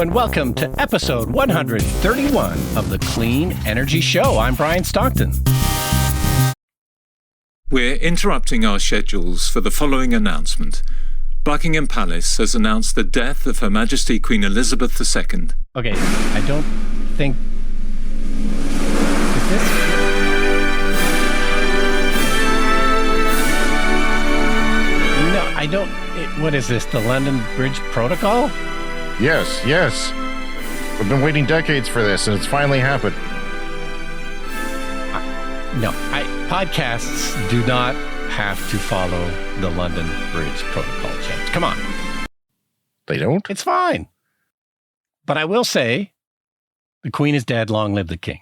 and welcome to episode 131 of the Clean Energy Show. I'm Brian Stockton. We're interrupting our schedules for the following announcement. Buckingham Palace has announced the death of Her Majesty Queen Elizabeth II. Okay, I don't think... Is this... No, I don't... What is this, the London Bridge Protocol? Yes. We've been waiting decades for this, and it's finally happened. Podcasts do not have to follow the London Bridge Protocol, James. Come on. They don't? It's fine. But I will say, the Queen is dead, long live the King.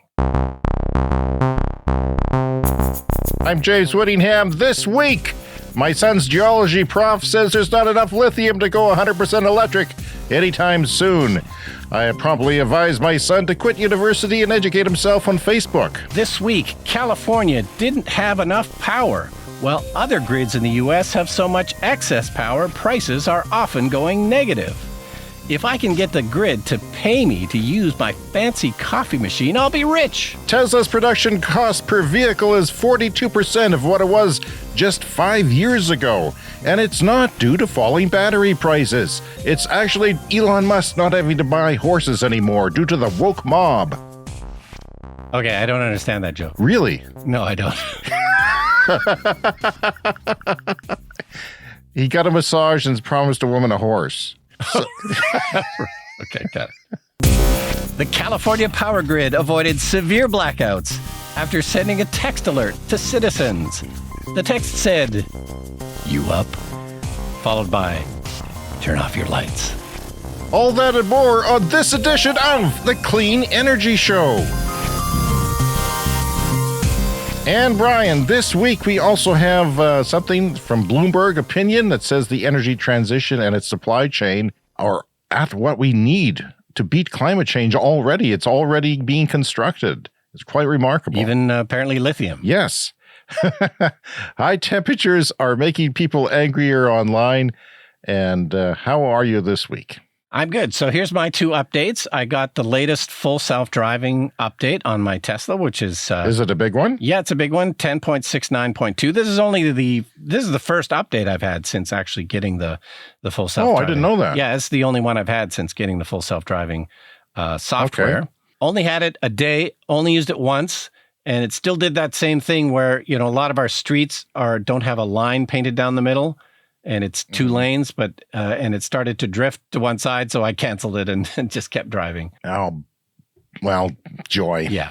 I'm James Whittingham. This week, my son's geology prof says there's not enough lithium to go 100% electric anytime soon. I promptly advised my son to quit university and educate himself on Facebook. This week, California didn't have enough power. While other grids in the U.S. have so much excess power, prices are often going negative. If I can get the grid to pay me to use my fancy coffee machine, I'll be rich. Tesla's production cost per vehicle is 42% of what it was just 5 years ago. And it's not due to falling battery prices. It's actually Elon Musk not having to buy horses anymore due to the woke mob. Okay, I don't understand that joke. Really? No, I don't. He got a massage and promised a woman a horse. So. Okay, got it. The California power grid avoided severe blackouts after sending a text alert to citizens. The text said, "You up?" followed by, "Turn off your lights." All that and more on this edition of the Clean Energy Show. And Brian, this week we also have something from Bloomberg Opinion that says the energy transition and its supply chain are at what we need to beat climate change already. It's already being constructed. It's quite remarkable. Even apparently lithium. Yes. High temperatures are making people angrier online. And how are you this week? I'm good. So here's my two updates. I got the latest full self-driving update on my Tesla, which is... Is it a big one? Yeah, it's a big one, 10.69.2. This is the first update I've had since actually getting the full self-driving. Oh, I didn't know that. Yeah, it's the only one I've had since getting the full self-driving software. Okay. Only had it a day, only used it once, and it still did that same thing where, a lot of our streets don't have a line painted down the middle. And it's two lanes, but and it started to drift to one side, so I canceled it and just kept driving. Oh, well, joy. Yeah.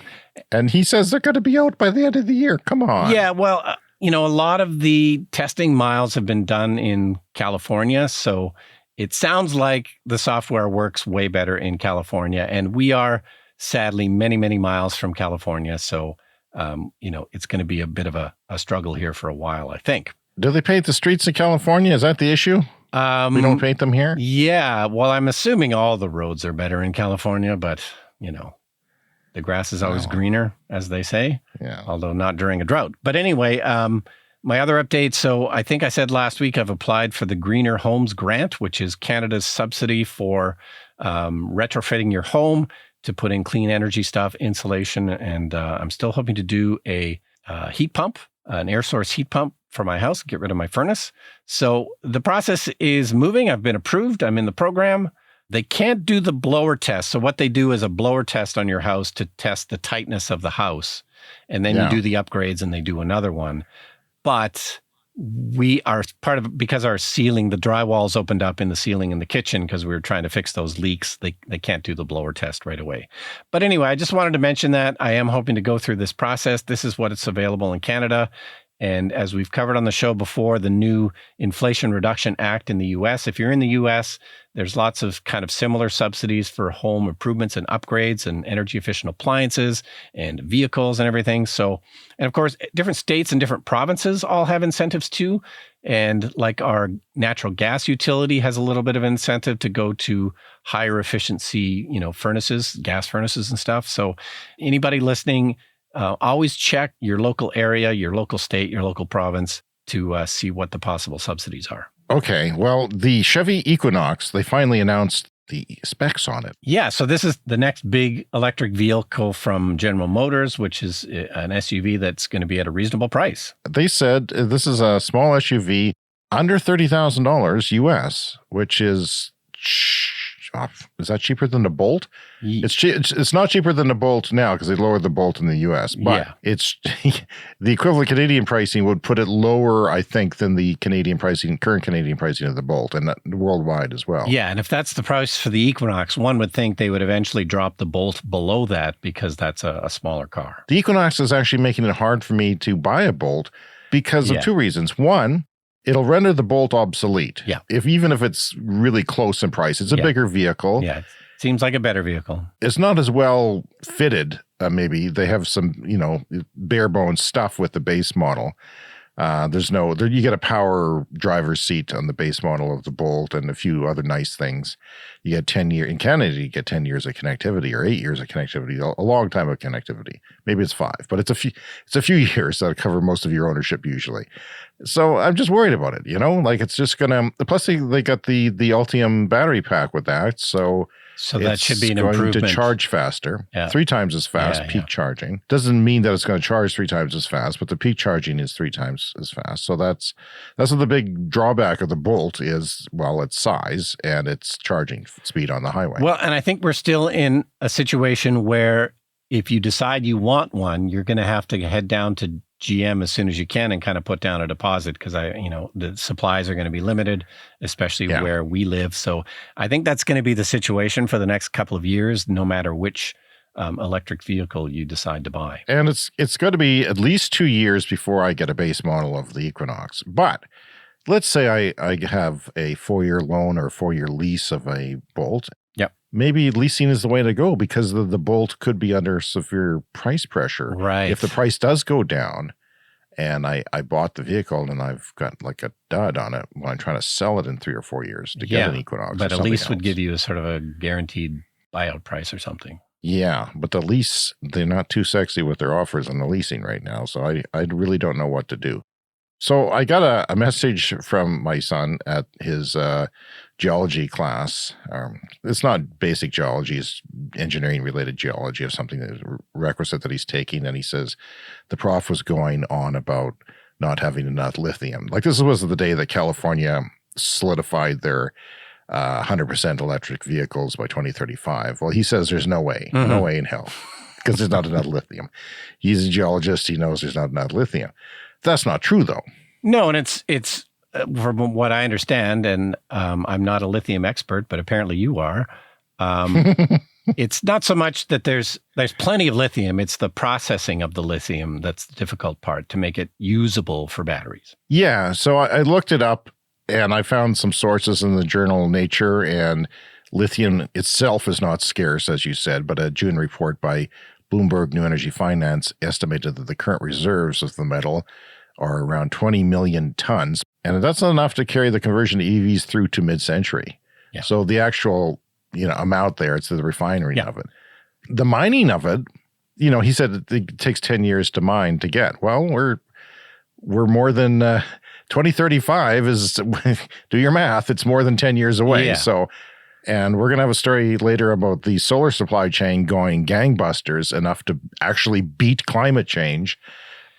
And he says they're going to be out by the end of the year. Come on. Yeah, well, a lot of the testing miles have been done in California, so it sounds like the software works way better in California, and we are sadly many, many miles from California, so it's going to be a bit of a struggle here for a while, I think. Do they paint the streets in California? Is that the issue? We don't paint them here? Yeah. Well, I'm assuming all the roads are better in California, but, the grass is always greener, as they say, although not during a drought. But anyway, my other update. So I think I said last week I've applied for the Greener Homes Grant, which is Canada's subsidy for retrofitting your home to put in clean energy stuff, insulation. And I'm still hoping to do a heat pump, an air source heat pump for my house, get rid of my furnace. So the process is moving. I've been approved. I'm in the program. They can't do the blower test. So what they do is a blower test on your house to test the tightness of the house. And then you do the upgrades and they do another one. But we are part of, because our ceiling, the drywalls opened up in the ceiling in the kitchen because we were trying to fix those leaks. They can't do the blower test right away. But anyway, I just wanted to mention that I am hoping to go through this process. This is what it's available in Canada. And as we've covered on the show before, the new Inflation Reduction Act in the U.S., if you're in the U.S., there's lots of kind of similar subsidies for home improvements and upgrades and energy efficient appliances and vehicles and everything. So, and of course, different states and different provinces all have incentives too. And like our natural gas utility has a little bit of incentive to go to higher efficiency, furnaces, gas furnaces and stuff. So anybody listening, always check your local area, your local state, your local province to see what the possible subsidies are. Okay, well, the Chevy Equinox, they finally announced the specs on it. Yeah, so this is the next big electric vehicle from General Motors, which is an SUV that's going to be at a reasonable price. They said this is a small SUV under $30,000 US, which is that cheaper than the Bolt? It's not cheaper than the Bolt now because they lowered the Bolt in the US, but it's the equivalent Canadian pricing would put it lower, I think, than the current Canadian pricing of the Bolt, and worldwide as well. Yeah, and if that's the price for the Equinox, one would think they would eventually drop the Bolt below that because that's a smaller car. The Equinox is actually making it hard for me to buy a Bolt because of two reasons. One, it'll render the Bolt obsolete. Yeah. Even if it's really close in price. It's a bigger vehicle. Yeah. Seems like a better vehicle. It's not as well fitted. Maybe they have some, bare bones stuff with the base model. You get a power driver's seat on the base model of the Bolt and a few other nice things. You get 10 years in Canada, you get 10 years of connectivity or 8 years of connectivity, a long time of connectivity. Maybe it's 5, but it's a few years that cover most of your ownership usually. So I'm just worried about it, it's just going to, plus they got the Ultium battery pack with that. So that should be an improvement. Going to charge faster, 3 times as fast, peak charging. Doesn't mean that it's going to charge 3 times as fast, but the peak charging is 3 times as fast. So that's what the big drawback of the Bolt is, its size and its charging speed on the highway. Well, and I think we're still in a situation where if you decide you want one, you're going to have to head down to GM as soon as you can and kind of put down a deposit because the supplies are going to be limited, especially where we live. So I think that's going to be the situation for the next couple of years, no matter which electric vehicle you decide to buy. And it's going to be at least 2 years before I get a base model of the Equinox. But let's say I have a 4-year loan or a 4-year lease of a Bolt. Yep. Maybe leasing is the way to go because the Bolt could be under severe price pressure. Right. If the price does go down and I bought the vehicle and I've got like a dud on it when I'm trying to sell it in 3 or 4 years to get an Equinox. But a lease would give you a sort of a guaranteed buyout price or something. Yeah, but the lease, they're not too sexy with their offers on the leasing right now. So I really don't know what to do. So I got a message from my son at his geology class. It's not basic geology, it's engineering-related geology of something that is requisite that he's taking. And he says the prof was going on about not having enough lithium. Like this was the day that California solidified their 100% electric vehicles by 2035. Well, he says there's no way, no way in hell, because there's not enough lithium. He's a geologist. He knows there's not enough lithium. That's not true, though. No, and it's from what I understand, and I'm not a lithium expert, but apparently you are. It's not so much that there's plenty of lithium. It's the processing of the lithium that's the difficult part to make it usable for batteries. Yeah, so I looked it up, and I found some sources in the journal Nature, and lithium itself is not scarce, as you said, but a June report by Bloomberg New Energy Finance estimated that the current reserves of the metal are around 20 million tons. And that's not enough to carry the conversion to EVs through to mid-century. Yeah. So the actual, amount there, it's the refining of it. The mining of it, he said it takes 10 years to mine to get. Well, we're more than 2035 is, do your math, it's more than 10 years away. Yeah. So, and we're going to have a story later about the solar supply chain going gangbusters enough to actually beat climate change.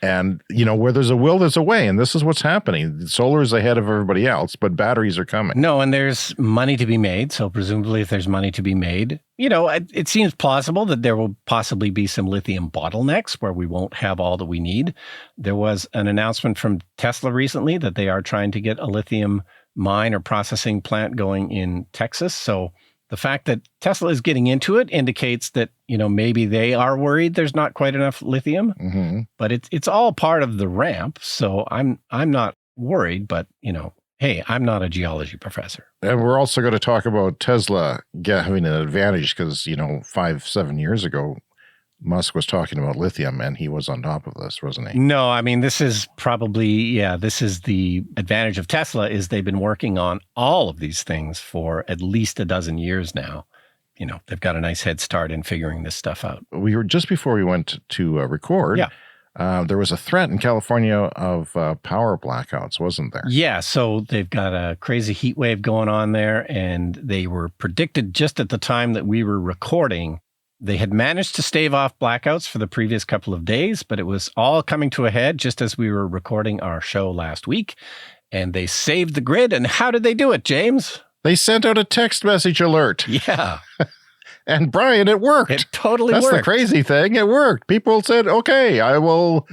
And, where there's a will, there's a way. And this is what's happening. Solar is ahead of everybody else, but batteries are coming. No, and there's money to be made. So presumably if there's money to be made, it seems plausible that there will possibly be some lithium bottlenecks where we won't have all that we need. There was an announcement from Tesla recently that they are trying to get a lithium mine or processing plant going in Texas. So the fact that Tesla is getting into it indicates that, maybe they are worried there's not quite enough lithium, but it's all part of the ramp. So I'm not worried, but, hey, I'm not a geology professor. And we're also going to talk about Tesla having an advantage because, 5-7 years ago, Musk was talking about lithium and he was on top of this, wasn't he? No, I mean, this is probably, this is the advantage of Tesla is they've been working on all of these things for at least a dozen years now. They've got a nice head start in figuring this stuff out. We were just before we went to record. Yeah. There was a threat in California of power blackouts, wasn't there? Yeah, so they've got a crazy heat wave going on there, and they were predicted just at the time that we were recording. They had managed to stave off blackouts for the previous couple of days, but it was all coming to a head just as we were recording our show last week. And they saved the grid. And how did they do it, James? They sent out a text message alert. Yeah. And Brian, it worked. It totally worked. That's the crazy thing. It worked. People said, okay, I will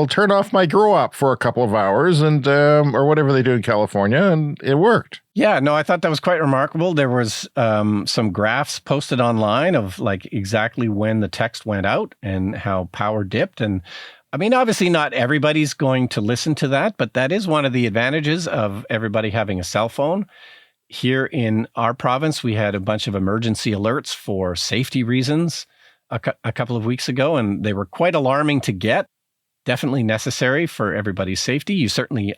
turn off my grow up for a couple of hours and or whatever they do in California. And it worked. Yeah, no, I thought that was quite remarkable. There was some graphs posted online of like exactly when the text went out and how power dipped. And I mean, obviously not everybody's going to listen to that, but that is one of the advantages of everybody having a cell phone. Here in our province, we had a bunch of emergency alerts for safety reasons a couple of weeks ago, and they were quite alarming to get. Definitely necessary for everybody's safety.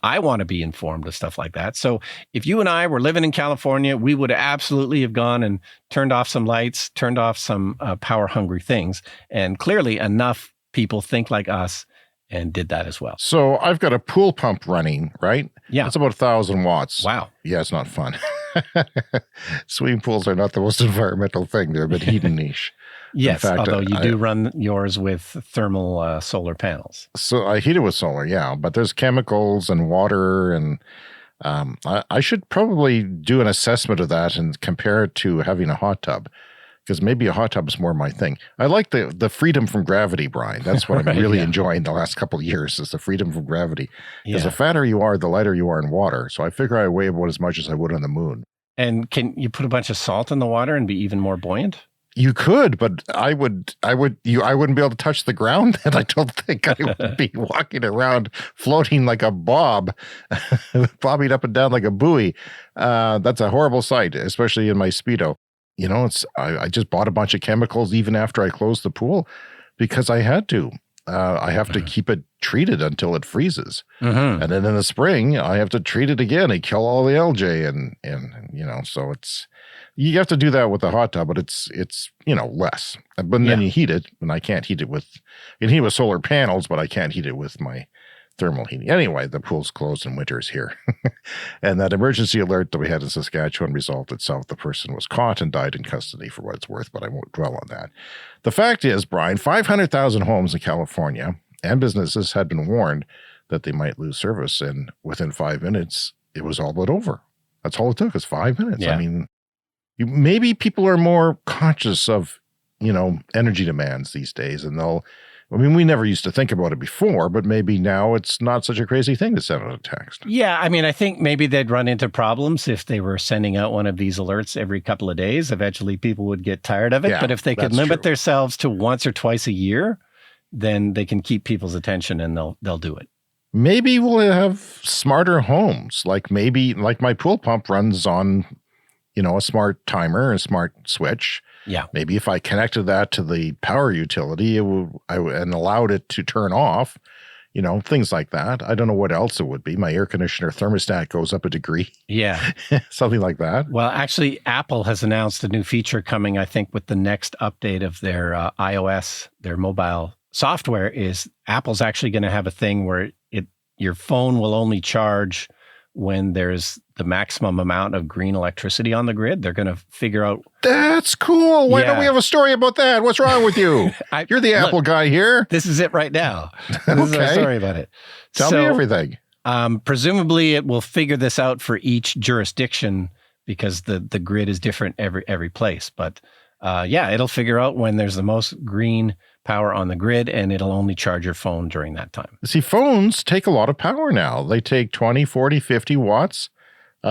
I want to be informed of stuff like that. So if you and I were living in California, we would absolutely have gone and turned off some lights, turned off some power-hungry things. And clearly enough people think like us and did that as well. So I've got a pool pump running, right? Yeah. It's about 1,000 watts. Wow. Yeah, it's not fun. Swimming pools are not the most environmental thing. They're a bit heat niche. Yes, in fact, although you do run yours with thermal solar panels. So I heat it with solar, yeah. But there's chemicals and water, and I should probably do an assessment of that and compare it to having a hot tub. Because maybe a hot tub is more my thing. I like the freedom from gravity, Brian. That's what I'm really enjoying the last couple of years is the freedom from gravity. Because the fatter you are, the lighter you are in water. So I figure I weigh about as much as I would on the moon. And can you put a bunch of salt in the water and be even more buoyant? You could, but I wouldn't be able to touch the ground. And I don't think I would be walking around floating like a bob, bobbing up and down like a buoy. That's a horrible sight, especially in my Speedo. You know, I just bought a bunch of chemicals even after I closed the pool because I had to. I have to keep it treated until it freezes. And then in the spring, I have to treat it again and kill all the algae. And you know, so you have to do that with the hot tub, but it's you know, less. But then you heat it, and I can't heat it with solar panels, but I can't heat it with my thermal heating. Anyway, the pool's closed and winter's here. And that emergency alert that we had in Saskatchewan resolved itself. The person was caught and died in custody for what it's worth, but I won't dwell on that. The fact is, Brian, 500,000 homes in California and businesses had been warned that they might lose service. And within 5 minutes, it was all but over. That's all it took is 5 minutes. Yeah. I mean, maybe people are more conscious of, you know, energy demands these days, and we never used to think about it before, but maybe now it's not such a crazy thing to send out a text. Yeah, I mean, I think maybe they'd run into problems if they were sending out one of these alerts every couple of days. Eventually, people would get tired of it. Yeah, but if they could limit themselves to once or twice a year, then they can keep people's attention and they'll do it. Maybe we'll have smarter homes. Like my pool pump runs on, you know, a smart timer, a smart switch. Yeah. Maybe if I connected that to the power utility and allowed it to turn off, you know, things like that. I don't know what else it would be. My air conditioner thermostat goes up a degree. Yeah. Something like that. Well, actually, Apple has announced a new feature coming, I think, with the next update of their iOS, their mobile software. Is Apple's actually going to have a thing where your phone will only charge when there's the maximum amount of green electricity on the grid. They're going to figure out. That's cool. Why don't we have a story about that? What's wrong with you? You're the Apple guy here. This is it right now. This is our story about it. Tell me everything. Presumably it will figure this out for each jurisdiction because the grid is different every place. But it'll figure out when there's the most green power on the grid, and it'll only charge your phone during that time. See, phones take a lot of power now. They take 20, 40, 50 watts.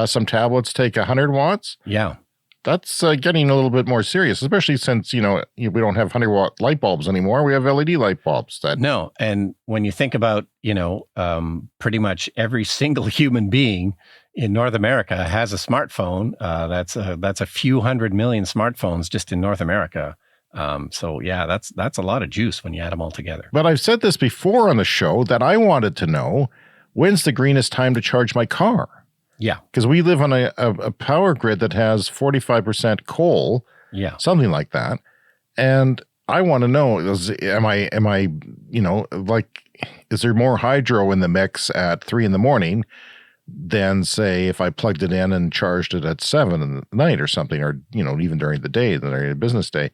Some tablets take 100 watts. Yeah. That's getting a little bit more serious, especially since, we don't have 100-watt light bulbs anymore. We have LED light bulbs. No, and when you think about, pretty much every single human being in North America has a smartphone. That's a few 100 million smartphones just in North America. That's a lot of juice when you add them all together. But I've said this before on the show that I wanted to know, when's the greenest time to charge my car? Yeah. Because we live on a power grid that has 45% coal. Yeah. Something like that. And I want to know, am I, like, is there more hydro in the mix at 3 a.m. than, say, if I plugged it in and charged it at 7 in the night or something, or, even during the day, during a business day?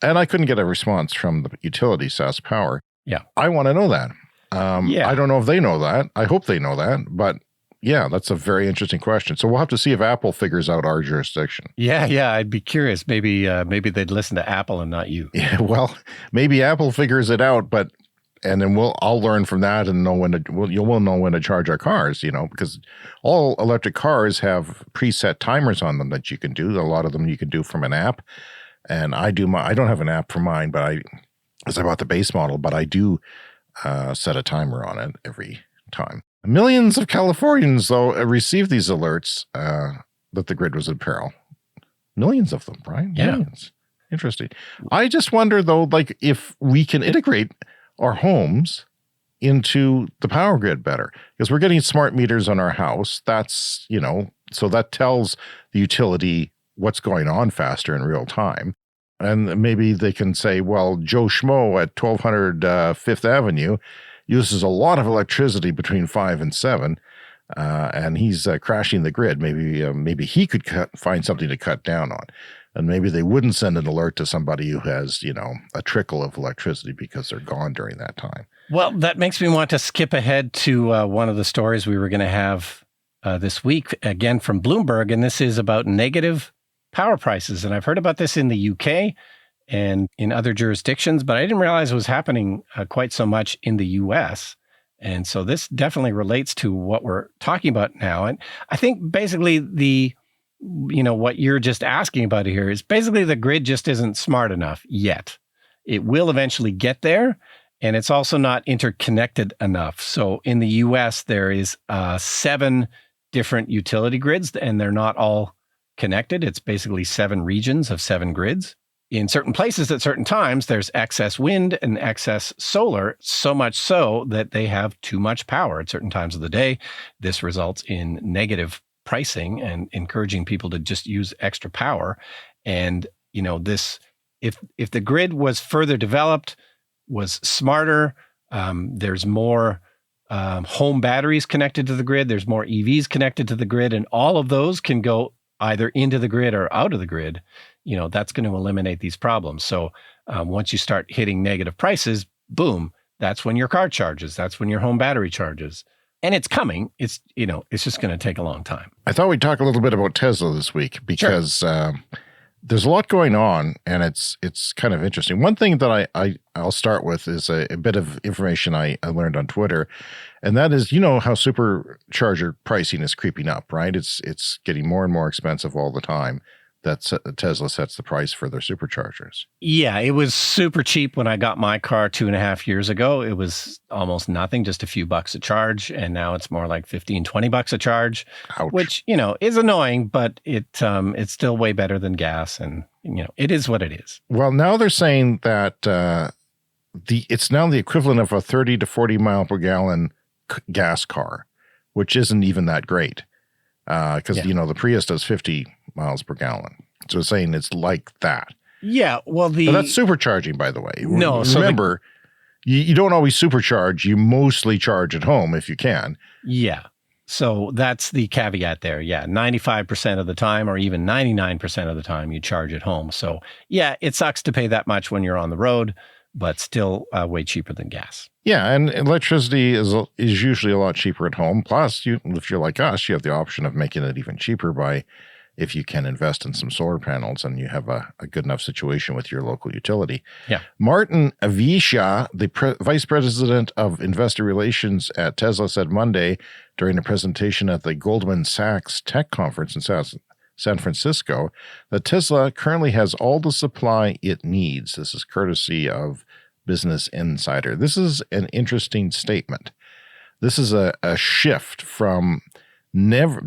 And I couldn't get a response from the utility, SAS Power. Yeah. I want to know that. I don't know if they know that. I hope they know that. But yeah, that's a very interesting question. So we'll have to see if Apple figures out our jurisdiction. Yeah. I'd be curious. Maybe they'd listen to Apple and not you. Yeah, well, maybe Apple figures it out, and then I'll learn from that and know we'll know when to charge our cars, because all electric cars have preset timers on them that you can do. A lot of them you can do from an app. And I don't have an app for mine, because I bought the base model, but I do set a timer on it every time. Millions of Californians, though, received these alerts that the grid was in peril. Millions of them, Brian. Yeah. Millions. Interesting. I just wonder, though, like, if we can integrate our homes into the power grid better, because we're getting smart meters on our house. That's, so that tells the utility what's going on faster in real time. And maybe they can say, well, Joe Schmo at 1200 Fifth Avenue uses a lot of electricity between 5 and 7, and he's crashing the grid. Maybe he could find something to cut down on. And maybe they wouldn't send an alert to somebody who has, a trickle of electricity because they're gone during that time. Well, that makes me want to skip ahead to one of the stories we were going to have this week, again from Bloomberg, and this is about negative power prices. And I've heard about this in the UK and in other jurisdictions, but I didn't realize it was happening quite so much in the US. And so this definitely relates to what we're talking about now. And I think basically what you're just asking about here is basically the grid just isn't smart enough yet. It will eventually get there, and it's also not interconnected enough. So in the US, there is 7 different utility grids, and they're not all connected. It's basically 7 regions of 7 grids. In certain places at certain times, there's excess wind and excess solar, so much so that they have too much power at certain times of the day. This results in negative pricing and encouraging people to just use extra power. And, if the grid was further developed, was smarter, there's more home batteries connected to the grid, there's more EVs connected to the grid, and all of those can go either into the grid or out of the grid, that's going to eliminate these problems. So once you start hitting negative prices, boom, that's when your car charges. That's when your home battery charges. And it's coming. It's just going to take a long time. I thought we'd talk a little bit about Tesla this week because there's a lot going on, and it's kind of interesting. One thing that I'll start with is a bit of information I learned on Twitter, and that is, how supercharger pricing is creeping up, right? It's getting more and more expensive all the time. That Tesla sets the price for their superchargers. Yeah, it was super cheap when I got my car 2.5 years ago. It was almost nothing, just a few bucks a charge. And now it's more like $15-20 a charge, Ouch. Which, is annoying, but it's still way better than gas. And, it is what it is. Well, now they're saying that it's now the equivalent of a 30 to 40 mile per gallon gas car, which isn't even that great. Because, the Prius does 50 miles per gallon. So it's saying it's like that. Yeah, well, but that's supercharging, by the way. No, remember, you don't always supercharge. You mostly charge at home if you can. Yeah. So that's the caveat there. Yeah, 95% of the time or even 99% of the time you charge at home. So yeah, it sucks to pay that much when you're on the road, but still way cheaper than gas. Yeah, and electricity is usually a lot cheaper at home. Plus, if you're like us, you have the option of making it even cheaper if you can invest in some solar panels and you have a good enough situation with your local utility. Yeah. Martin Avisha, the vice president of investor relations at Tesla, said Monday during a presentation at the Goldman Sachs Tech Conference in San Francisco that Tesla currently has all the supply it needs. This is courtesy of Business Insider. This is an interesting statement. This is a shift from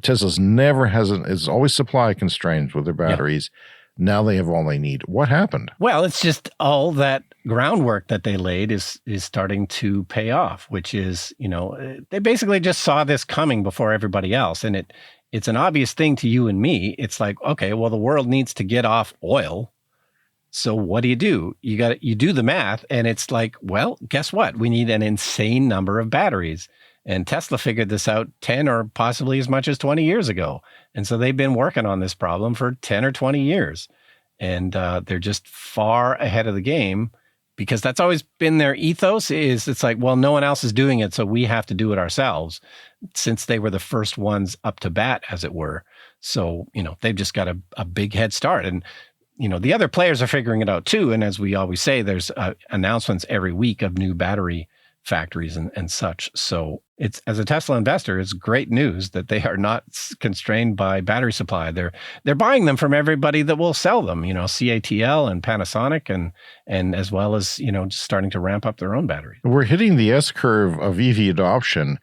Tesla's is always supply constrained with their batteries. Yeah. Now they have all they need. What happened? Well, it's just all that groundwork that they laid is starting to pay off, which is, they basically just saw this coming before everybody else. And it's an obvious thing to you and me. It's like, okay, well, the world needs to get off oil. So what do? You do the math, and it's like, well, guess what? We need an insane number of batteries. And Tesla figured this out 10 or possibly as much as 20 years ago. And so they've been working on this problem for 10 or 20 years. And they're just far ahead of the game, because that's always been their ethos. Is it's like, well, no one else is doing it, so we have to do it ourselves, since they were the first ones up to bat, as it were. So, they've just got a big head start. And, the other players are figuring it out too. And as we always say, there's announcements every week of new battery factories and such. So it's, as a Tesla investor, it's great news that they are not constrained by battery supply. They're buying them from everybody that will sell them, CATL and Panasonic, and as well as, just starting to ramp up their own batteries. We're hitting the S-curve of EV adoption,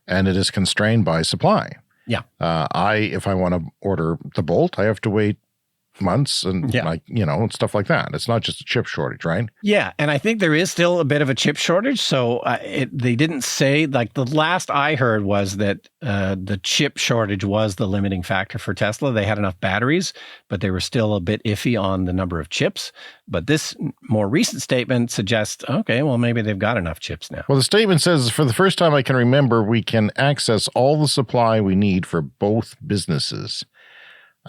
and it is constrained by supply. Yeah. If I want to order the Bolt, I have to wait months and stuff like that. It's not just a chip shortage, right? Yeah. And I think there is still a bit of a chip shortage. So they didn't say, like, the last I heard was that the chip shortage was the limiting factor for Tesla. They had enough batteries, but they were still a bit iffy on the number of chips. But this more recent statement suggests, okay, well, maybe they've got enough chips now. Well, the statement says, for the first time I can remember, we can access all the supply we need for both businesses.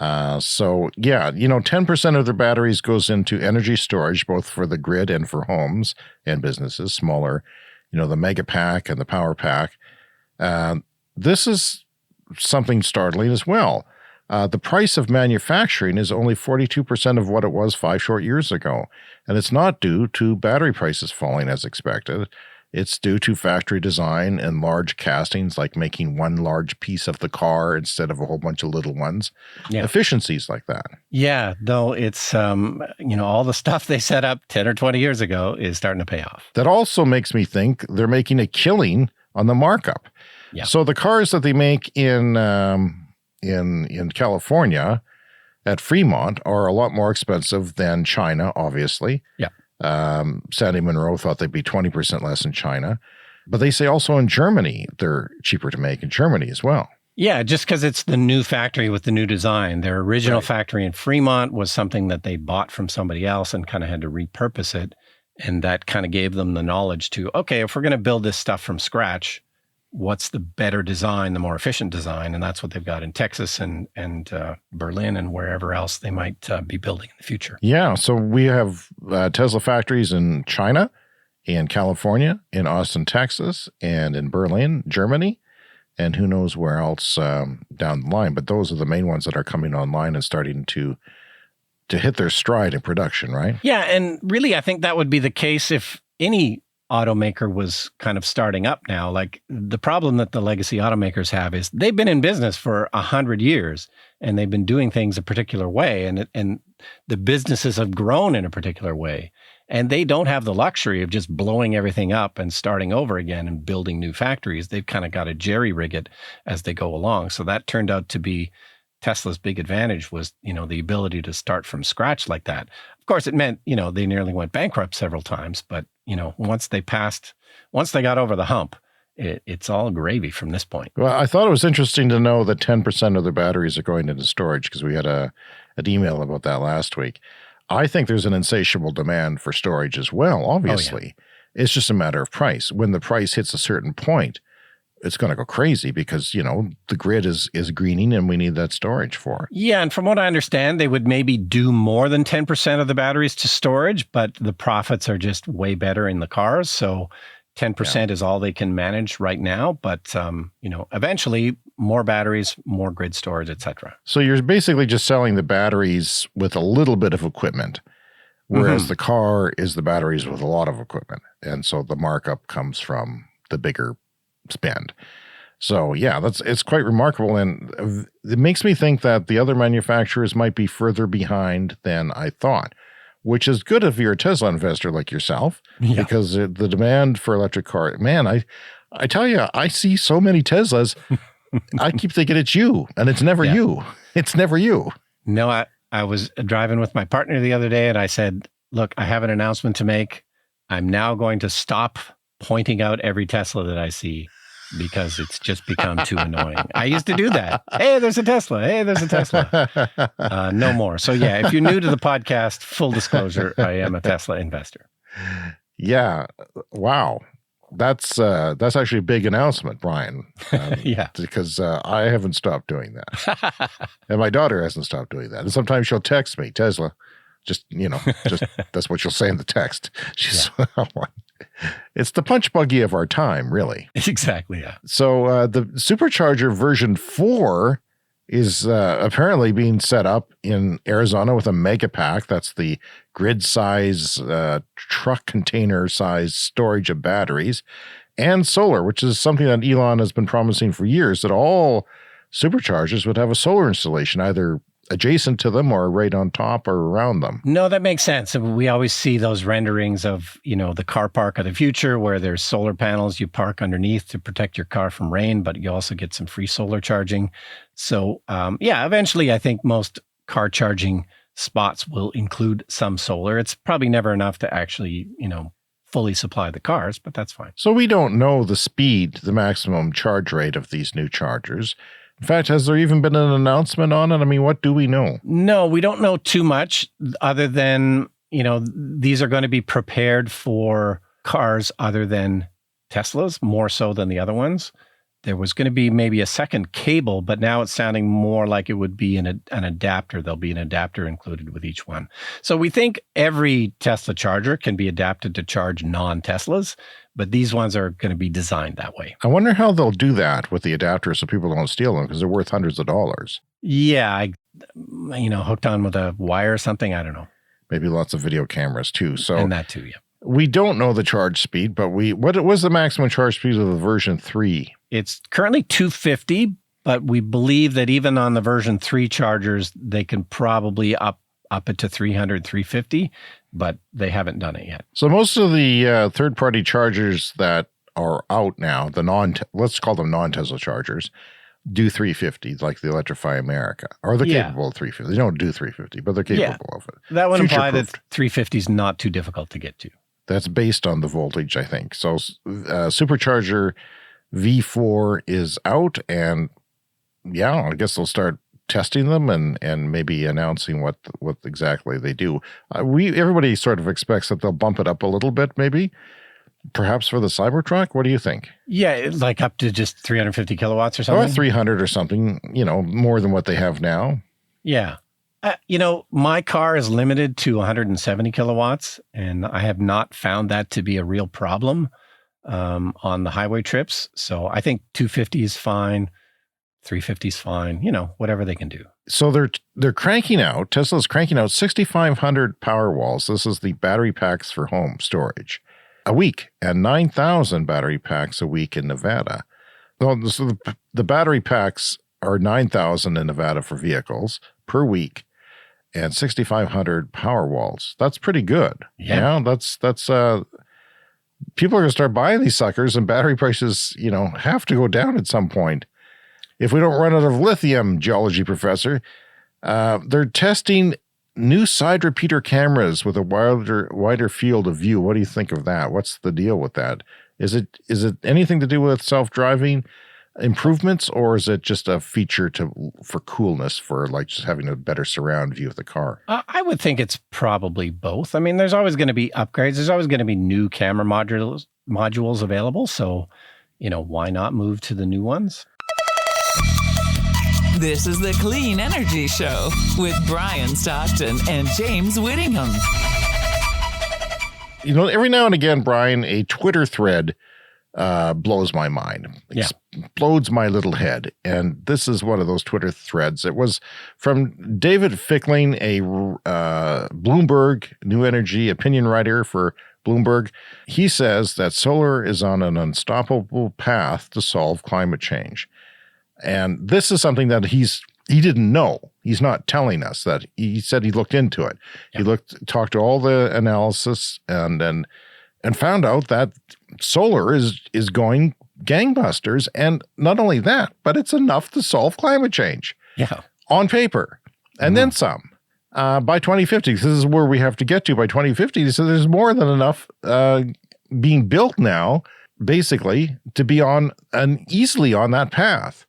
10% of their batteries goes into energy storage, both for the grid and for homes and businesses, smaller, the mega pack and the power pack. This is something startling as well. The price of manufacturing is only 42% of what it was 5 short years ago. And it's not due to battery prices falling as expected. It's due to factory design and large castings, like making one large piece of the car instead of a whole bunch of little ones. Yeah. Efficiencies like that. Yeah, though it's, all the stuff they set up 10 or 20 years ago is starting to pay off. That also makes me think they're making a killing on the markup. Yeah. So the cars that they make in California at Fremont are a lot more expensive than China, obviously. Yeah. Sandy Munro thought they'd be 20% less in China, but they say also in Germany, they're cheaper to make in Germany as well. Yeah, just because it's the new factory with the new design. Their original factory in Fremont was something that they bought from somebody else and kind of had to repurpose it. And that kind of gave them the knowledge to, okay, if we're going to build this stuff from scratch, what's the better design, the more efficient design? And that's what they've got in Texas and Berlin and wherever else they might be building in the future. Yeah, so we have Tesla factories in China, in California, in Austin, Texas, and in Berlin, Germany, and who knows where else down the line. But those are the main ones that are coming online and starting to hit their stride in production, right? Yeah, and really I think that would be the case if any automaker was kind of starting up now. Like, the problem that the legacy automakers have is they've been in business for 100 years and they've been doing things a particular way, and the businesses have grown in a particular way, and they don't have the luxury of just blowing everything up and starting over again and building new factories. They've kind of got to jerry-rig it as they go along. So that turned out to be Tesla's big advantage, was, the ability to start from scratch like that. Of course, it meant, they nearly went bankrupt several times, but, once they got over the hump, it's all gravy from this point. Well, I thought it was interesting to know that 10% of their batteries are going into storage, because we had an email about that last week. I think there's an insatiable demand for storage as well, obviously. Oh, yeah. It's just a matter of price. When the price hits a certain point, it's going to go crazy because, the grid is greening and we need that storage for it. Yeah, and from what I understand, they would maybe do more than 10% of the batteries to storage, but the profits are just way better in the cars. So 10% is all they can manage right now. But, eventually more batteries, more grid storage, et cetera. So you're basically just selling the batteries with a little bit of equipment, whereas the car is the batteries with a lot of equipment. And so the markup comes from the bigger spend. So yeah, it's quite remarkable, and it makes me think that the other manufacturers might be further behind than I thought, which is good if you're a Tesla investor like yourself, because the demand for electric car, man, I tell you, I see so many Teslas, I keep thinking it's you, and it's never you. It's never you. No, I was driving with my partner the other day, and I said, look, I have an announcement to make. I'm now going to stop pointing out every Tesla that I see. because it's just become too annoying. I used to do that. Hey, there's a Tesla. Hey, there's a Tesla. No more. So yeah, if you're new to the podcast, full disclosure, I am a Tesla investor. Yeah. Wow. That's actually a big announcement, Brian. Yeah. Because I haven't stopped doing that. And my daughter hasn't stopped doing that. And sometimes she'll text me, Tesla. Just that's what she'll say in the text. She's it's the punch buggy of our time, really. Exactly, yeah. So the supercharger version 4 is apparently being set up in Arizona with a mega pack. That's the grid size, truck container size storage of batteries and solar, which is something that Elon has been promising for years, that all superchargers would have a solar installation, either adjacent to them or right on top or around them. No, that makes sense. We always see those renderings of, the car park of the future where there's solar panels you park underneath to protect your car from rain, but you also get some free solar charging. So, eventually I think most car charging spots will include some solar. It's probably never enough to actually, fully supply the cars, but that's fine. So we don't know the maximum charge rate of these new chargers. In fact, has there even been an announcement on it? I mean, what do we know? No, we don't know too much other than, these are going to be prepared for cars other than Teslas, more so than the other ones. There was going to be maybe a second cable, but now it's sounding more like it would be an adapter. There'll be an adapter included with each one. So we think every Tesla charger can be adapted to charge non-Teslas, but these ones are going to be designed that way. I wonder how they'll do that with the adapter so people don't steal them, because they're worth hundreds of dollars. Yeah, hooked on with a wire or something. I don't know. Maybe lots of video cameras too. And that too, yeah. We don't know the charge speed, but what was the maximum charge speed of the version 3? It's currently 250, but we believe that even on the version 3 chargers, they can probably up it to 300, 350, but they haven't done it yet. So most of the third-party chargers that are out now, let's call them non-Tesla chargers, do 350, like the Electrify America, or they're capable of 350. They don't do 350, but they're capable of it. That would imply that 350 is not too difficult to get to. That's based on the voltage, I think. So Supercharger V4 is out, and I guess they'll start testing them and maybe announcing what exactly they do. Everybody sort of expects that they'll bump it up a little bit, maybe, perhaps for the Cybertruck. What do you think? Yeah, like up to just 350 kilowatts or something? Or 300 or something, more than what they have now. Yeah. My car is limited to 170 kilowatts, and I have not found that to be a real problem on the highway trips. So I think 250 is fine. 350 is fine, whatever they can do. So Tesla's cranking out 6,500 Powerwalls. This is the battery packs for home storage a week, and 9,000 battery packs a week in Nevada. So the battery packs are 9,000 in Nevada for vehicles per week, and 6,500 Powerwalls. That's pretty good. Yeah. That's people are going to start buying these suckers, and battery prices, have to go down at some point. If we don't run out of lithium, geology professor, they're testing new side repeater cameras with a wider field of view. What do you think of that? What's the deal with that? Is it anything to do with self-driving improvements, or is it just a feature for coolness, for like just having a better surround view of the car? I would think it's probably both. I mean, there's always going to be upgrades. There's always going to be new camera modules available. So, why not move to the new ones? This is the Clean Energy Show with Brian Stockton and James Whittingham. Every now and again, Brian, a Twitter thread blows my mind, explodes my little head. And this is one of those Twitter threads. It was from David Fickling, a Bloomberg New Energy opinion writer for Bloomberg. He says that solar is on an unstoppable path to solve climate change. And this is something that he didn't know. He's not telling us that. He said he looked into it. Yep. He talked to all the analysis and found out that solar is going gangbusters. And not only that, but it's enough to solve climate change. Yeah. On paper. And then some. By 2050, this is where we have to get to by 2050. So there's more than enough being built now basically to be easily on that path.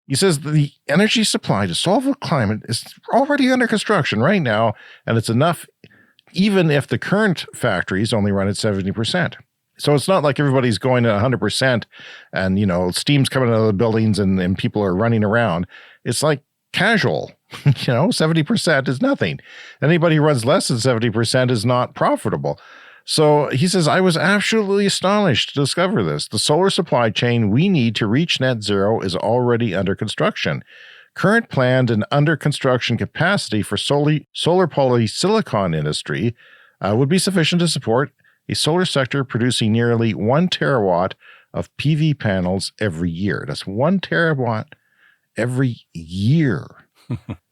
He says the energy supply to solve the climate is already under construction right now, and it's enough even if the current factories only run at 70%. So it's not like everybody's going at 100% and, steam's coming out of the buildings and people are running around. It's like casual, 70% is nothing. Anybody who runs less than 70% is not profitable. So he says, I was absolutely astonished to discover this. The solar supply chain we need to reach net zero is already under construction. Current planned and under construction capacity for solar polysilicon industry would be sufficient to support a solar sector producing nearly 1 terawatt of PV panels every year. That's 1 terawatt every year.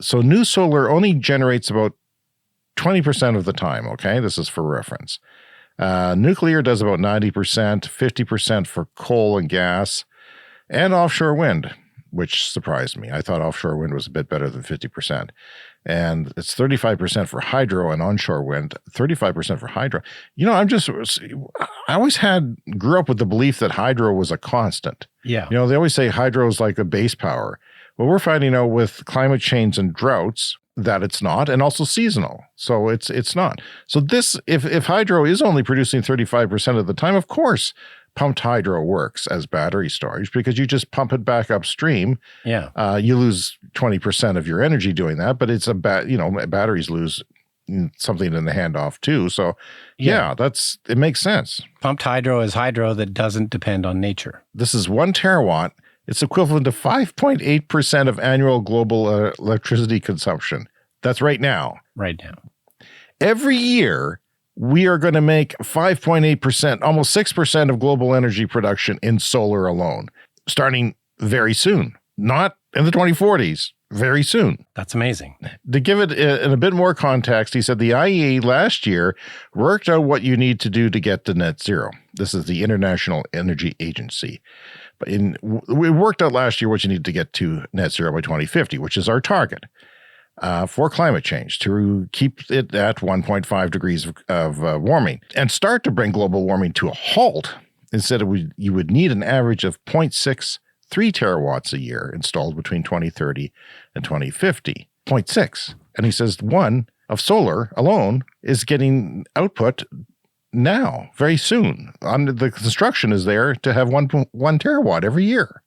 So new solar only generates about 20% of the time, okay? This is for reference. Nuclear does about 90%, 50% for coal and gas, and offshore wind, which surprised me. I thought offshore wind was a bit better than 50%. And it's 35% for hydro and onshore wind, 35% for hydro. I always grew up with the belief that hydro was a constant. Yeah. They always say hydro is like a base power. Well, we're finding out with climate change and droughts that it's not, and also seasonal. So it's not. So this, if hydro is only producing 35% of the time, of course, pumped hydro works as battery storage because you just pump it back upstream. Yeah. You lose 20% of your energy doing that, but it's batteries lose something in the handoff too. So yeah, it makes sense. Pumped hydro is hydro that doesn't depend on nature. This is 1 terawatt. It's equivalent to 5.8% of annual global electricity consumption. That's right now. Right now. Every year, we are going to make 5.8%, almost 6% of global energy production in solar alone, starting very soon. Not in the 2040s, very soon. That's amazing. To give it in a bit more context, he said the IEA last year worked out what you need to do to get to net zero. This is the International Energy Agency. But we worked out last year what you need to get to net zero by 2050, which is our target for climate change, to keep it at 1.5 degrees of warming and start to bring global warming to a halt. Instead, you would need an average of 0.63 terawatts a year installed between 2030 and 2050. 0.6. And he says one of solar alone is getting output now, very soon. The construction is there to have 1 terawatt every year.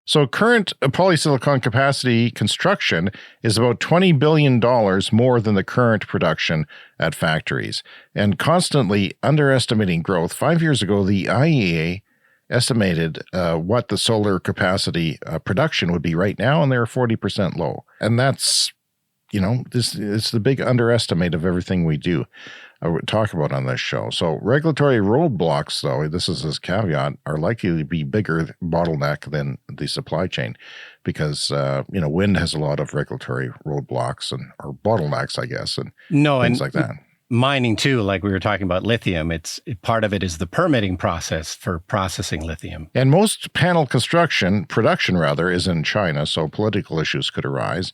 So current polysilicon capacity construction is about $20 billion more than the current production at factories, and constantly underestimating growth. 5 years ago, the IEA estimated what the solar capacity production would be right now, and they're 40% low. And that's, this is the big underestimate of everything we do. I would talk about on this show. So regulatory roadblocks, though, this is his caveat, are likely to be bigger bottleneck than the supply chain because, wind has a lot of regulatory roadblocks or bottlenecks, I guess, and things like that. Mining too, like we were talking about lithium, part of it is the permitting process for processing lithium. And most panel production is in China, so political issues could arise.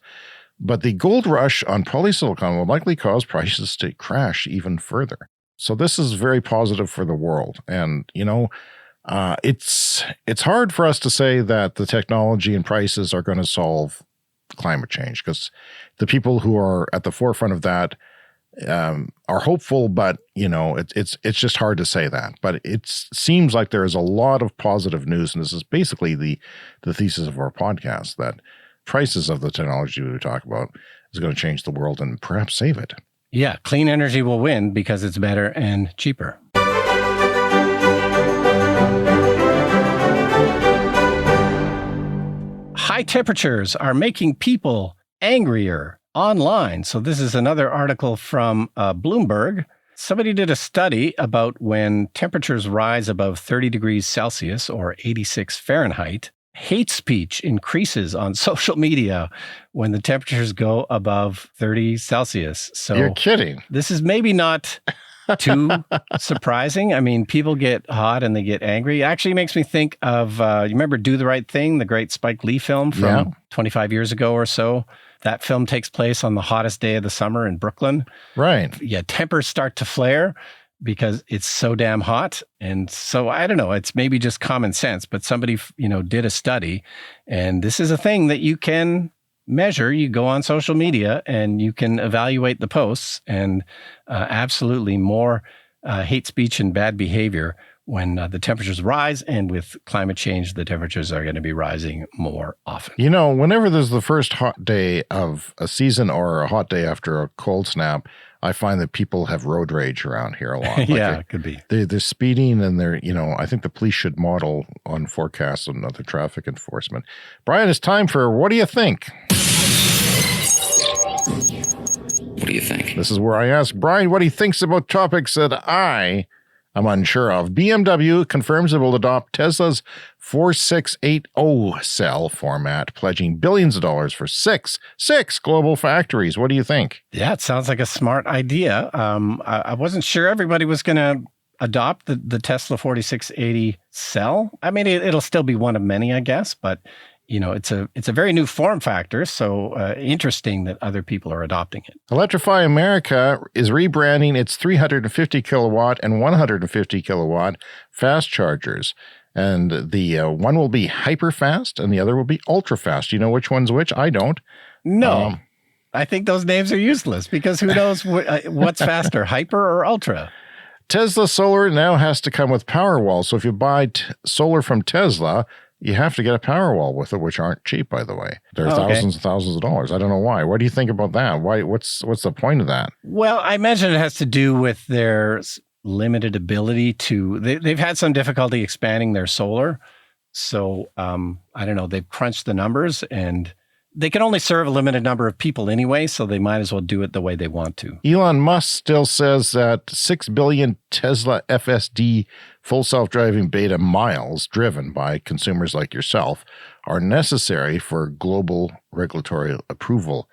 But the gold rush on polysilicon will likely cause prices to crash even further. So this is very positive for the world. And, it's hard for us to say that the technology and prices are going to solve climate change because the people who are at the forefront of that are hopeful, but, it's just hard to say that. But it seems like there is a lot of positive news. And this is basically the thesis of our podcast, that prices of the technology we talk about is going to change the world and perhaps save it. Yeah, clean energy will win because it's better and cheaper. High temperatures are making people angrier online. So this is another article from Bloomberg. Somebody did a study about when temperatures rise above 30 degrees Celsius or 86 Fahrenheit. Hate speech increases on social media when the temperatures go above 30 Celsius. So you're kidding. This is maybe not too surprising. I mean, people get hot and they get angry. It actually makes me think of, you remember Do the Right Thing, the great Spike Lee film from 25 years ago or so? That film takes place on the hottest day of the summer in Brooklyn. Right. Yeah, tempers start to flare. because it's so damn hot. And so I don't know, it's maybe just common sense, but somebody, did a study, and this is a thing that you can measure. You go on social media and you can evaluate the posts, and absolutely more hate speech and bad behavior when the temperatures rise, and with climate change, the temperatures are going to be rising more often. Whenever there's the first hot day of a season or a hot day after a cold snap, I find that people have road rage around here a lot. It could be. They're speeding, and I think the police should model on forecasts and other traffic enforcement. Brian, it's time for What Do You Think? What do you think? This is where I ask Brian what he thinks about topics that I am unsure of. BMW confirms it will adopt Tesla's 4680 cell format, pledging billions of dollars for six global factories. What do you think? Yeah, it sounds like a smart idea. I wasn't sure everybody was going to adopt the Tesla 4680 cell. I mean, it'll still be one of many, I guess, but it's a very new form factor, so interesting that other people are adopting it. Electrify America is rebranding its 350 kilowatt and 150 kilowatt fast chargers. And the one will be hyper fast and the other will be ultra fast. You know which one's which? I don't. No. I think those names are useless because who knows what's faster, hyper or ultra? Tesla solar now has to come with Powerwall. So if you buy solar from Tesla, you have to get a Powerwall with it, which aren't cheap, by the way. They're thousands and thousands of dollars. I don't know why. What do you think about that? What's the point of that? Well, I imagine it has to do with their limited ability to. They've had some difficulty expanding their solar, so I don't know. They've crunched the numbers, and they can only serve a limited number of people anyway, so they might as well do it the way they want to. Elon Musk still says that 6 billion Tesla FSD full self-driving beta miles driven by consumers like yourself are necessary for global regulatory approval.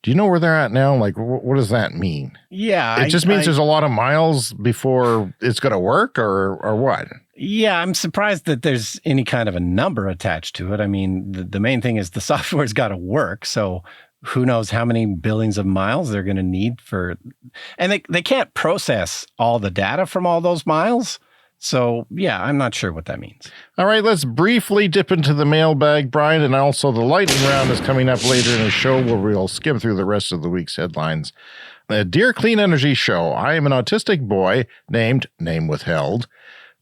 Do you know where they're at now? Like, what does that mean? Yeah. It just means there's a lot of miles before it's going to work, or what? Yeah, I'm surprised that there's any kind of a number attached to it. I mean, the main thing is the software's got to work. So who knows how many billions of miles they're going to need for, and they can't process all the data from all those miles. So yeah, I'm not sure what that means. All right, let's briefly dip into the mailbag, Brian, and also the lightning round is coming up later in the show where we'll skim through the rest of the week's headlines. Dear Clean Energy Show, I am an autistic boy named, name withheld,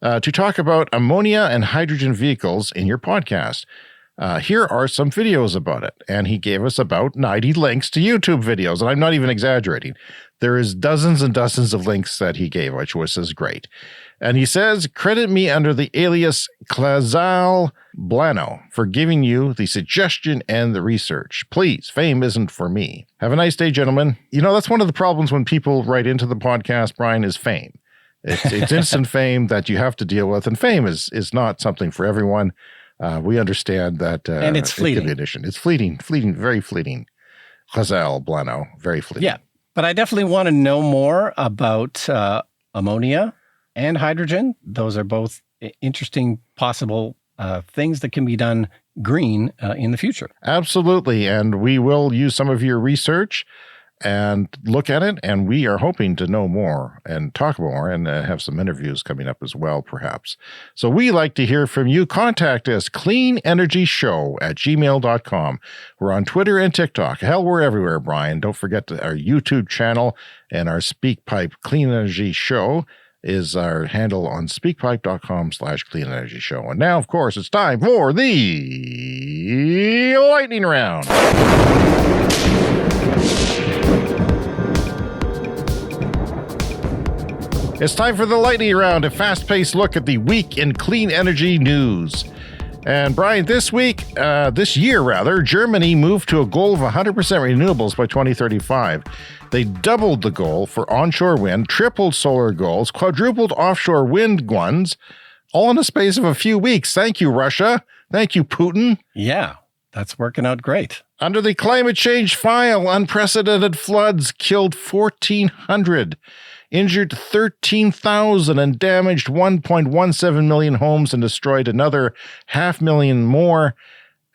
to talk about ammonia and hydrogen vehicles in your podcast. Here are some videos about it. And he gave us about 90 links to YouTube videos, and I'm not even exaggerating. There is dozens and dozens of links that he gave, which was great. And he says, credit me under the alias Clazal Blano for giving you the suggestion and the research. Please, fame isn't for me. Have a nice day, gentlemen. That's one of the problems when people write into the podcast, Brian, is fame. It's instant fame that you have to deal with, and fame is not something for everyone. We understand that. And it's fleeting. It's fleeting, very fleeting. Clazal Blano, very fleeting. Yeah, but I definitely want to know more about ammonia and hydrogen. Those are both interesting possible things that can be done green in the future. Absolutely. And we will use some of your research and look at it. And we are hoping to know more and talk more and have some interviews coming up as well, perhaps. So we like to hear from you. Contact us, cleanenergyshow@gmail.com. We're on Twitter and TikTok. Hell, we're everywhere, Brian. Don't forget our YouTube channel and our SpeakPipe Clean Energy Show is our handle on speakpipe.com/Clean Energy Show. And now, of course, it's time for the lightning round. It's time for the lightning round, a fast-paced look at the week in clean energy news. And Brian, this year, Germany moved to a goal of 100% renewables by 2035. They doubled the goal for onshore wind, tripled solar goals, quadrupled offshore wind ones, all in the space of a few weeks. Thank you, Russia. Thank you, Putin. Yeah, that's working out great. Under the climate change file, unprecedented floods killed 1,400. Injured 13,000 and damaged 1.17 million homes and destroyed another 500,000 more.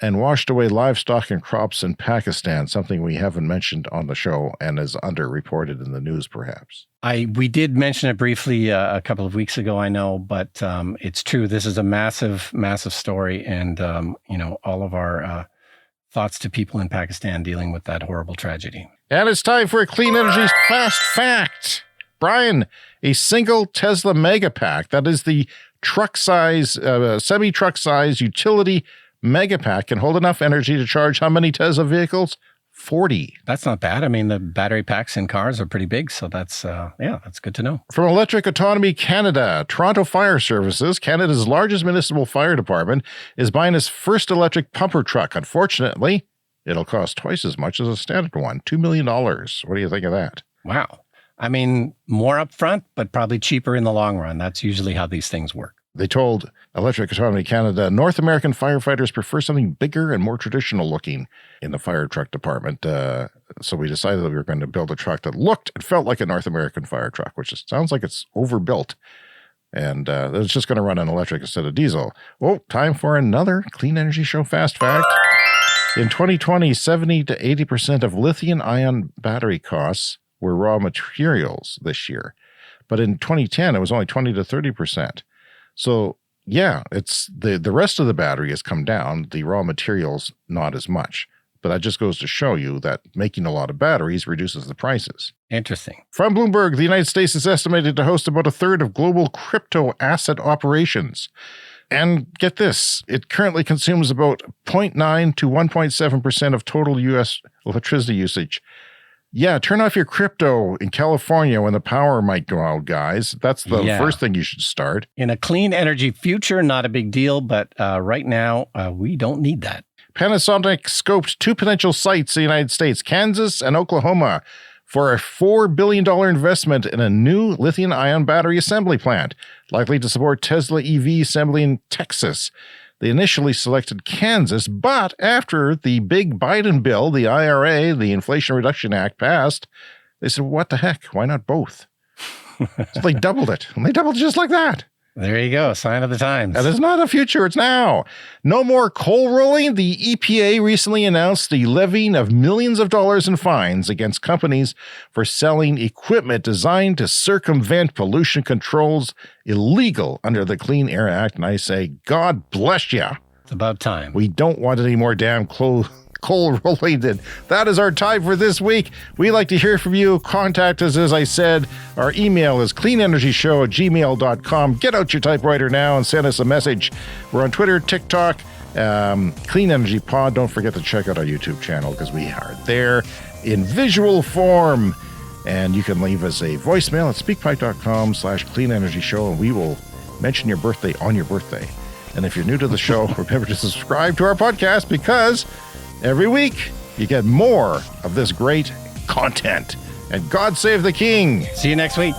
and washed away livestock and crops in Pakistan, something we haven't mentioned on the show and is underreported in the news, perhaps. We did mention it briefly a couple of weeks ago, I know, but it's true. This is a massive, massive story. And, all of our thoughts to people in Pakistan dealing with that horrible tragedy. And it's time for a Clean Energy Fast Fact. Brian, a single Tesla Megapack, that is the truck size, semi-truck size utility Megapack, can hold enough energy to charge how many Tesla vehicles? 40. That's not bad. I mean, the battery packs in cars are pretty big, so that's good to know. From Electric Autonomy Canada, Toronto Fire Services, Canada's largest municipal fire department, is buying its first electric pumper truck. Unfortunately, it'll cost twice as much as a standard one, $2 million. What do you think of that? Wow. I mean, more upfront, but probably cheaper in the long run. That's usually how these things work. They told Electric Autonomy Canada, North American firefighters prefer something bigger and more traditional looking in the fire truck department. So we decided that we were going to build a truck that looked and felt like a North American fire truck, which sounds like it's overbuilt. And it's just going to run on electric instead of diesel. Oh, time for another Clean Energy Show Fast Fact. In 2020, 70 to 80% of lithium-ion battery costs were raw materials this year. But in 2010, it was only 20 to 30%. So, yeah, it's the rest of the battery has come down, the raw materials not as much. But that just goes to show you that making a lot of batteries reduces the prices. Interesting. From Bloomberg, the United States is estimated to host about a third of global crypto asset operations. And get this, it currently consumes about 0.9 to 1.7% of total U.S. electricity usage. Yeah, turn off your crypto in California when the power might go out, guys. That's the first thing you should start. In a clean energy future, not a big deal, but right now, we don't need that. Panasonic scoped 2 potential sites in the United States, Kansas and Oklahoma, for a $4 billion investment in a new lithium-ion battery assembly plant, likely to support Tesla EV assembly in Texas. They initially selected Kansas, but after the big Biden bill, the IRA, the Inflation Reduction Act, passed, they said, what the heck? Why not both? So they doubled it. And they doubled just like that. There you go. Sign of the times. And it's not a future. It's now. No more coal rolling. The EPA recently announced the levying of millions of dollars in fines against companies for selling equipment designed to circumvent pollution controls illegal under the Clean Air Act. And I say, God bless you. It's about time. We don't want any more damn coal related. That is our time for this week. We like to hear from you. Contact us, as I said. Our email is cleanenergyshow@gmail.com. Get out your typewriter now and send us a message. We're on Twitter, TikTok, Clean Energy Pod. Don't forget to check out our YouTube channel because we are there in visual form. And you can leave us a voicemail at speakpipe.com/cleanenergyshow, and we will mention your birthday on your birthday. And if you're new to the show, remember to subscribe to our podcast because every week, you get more of this great content. And God save the King. See you next week.